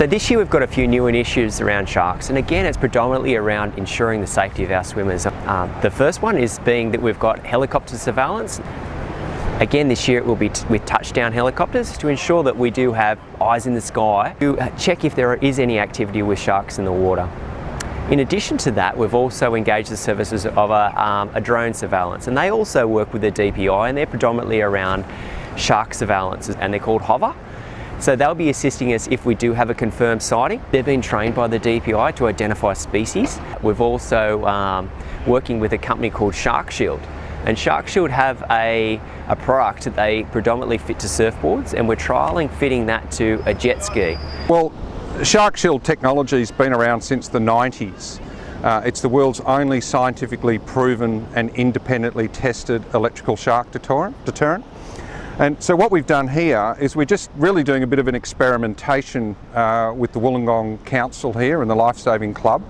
So this year we've got a few new initiatives around sharks, and again it's predominantly around ensuring the safety of our swimmers. The first one is being that we've got helicopter surveillance. Again this year it will be with touchdown helicopters to ensure that we do have eyes in the sky to check if there is any activity with sharks in the water. In addition to that, we've also engaged the services of a drone surveillance, and they also work with the DPI, and they're predominantly around shark surveillance, and they're called Hover. So they'll be assisting us if we do have a confirmed sighting. They've been trained by the DPI to identify species. We've also working with a company called Shark Shield. And Shark Shield have a product that they predominantly fit to surfboards, and we're trialling fitting that to a jet ski. Well, Shark Shield technology's been around since the 90s. It's the world's only scientifically proven and independently tested electrical shark deterrent. And so what we've done here is we're just really doing a bit of an experimentation with the Wollongong Council here and the Lifesaving Club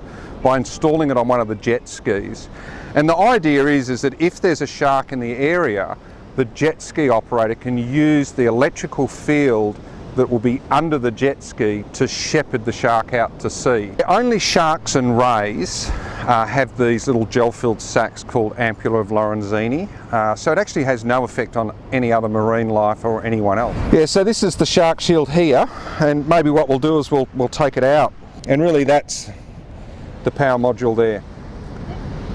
by installing it on one of the jet skis. And the idea is that if there's a shark in the area, the jet ski operator can use the electrical field that will be under the jet ski to shepherd the shark out to sea. Only sharks and rays have these little gel-filled sacs called ampulla of Lorenzini, so it actually has no effect on any other marine life or anyone else. Yeah, so this is the Shark Shield here, and maybe what we'll do is we'll take it out, and really that's the power module there.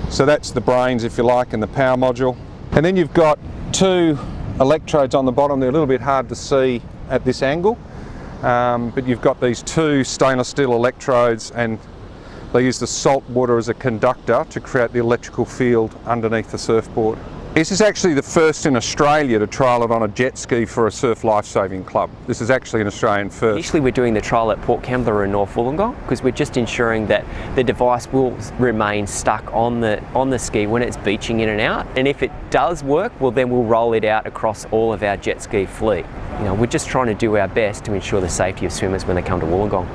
So that's the brains, if you like, and the power module. And then you've got two electrodes on the bottom. They're a little bit hard to see at this angle, but you've got these two stainless steel electrodes, and they use the salt water as a conductor to create the electrical field underneath the surfboard. This is actually the first in Australia to trial it on a jet ski for a surf lifesaving club. This is actually an Australian first. Initially we're doing the trial at Port Kembla in North Wollongong because we're just ensuring that the device will remain stuck on the ski when it's beaching in and out, and if it does work, well then we'll roll it out across all of our jet ski fleet. You know, we're just trying to do our best to ensure the safety of swimmers when they come to Wollongong.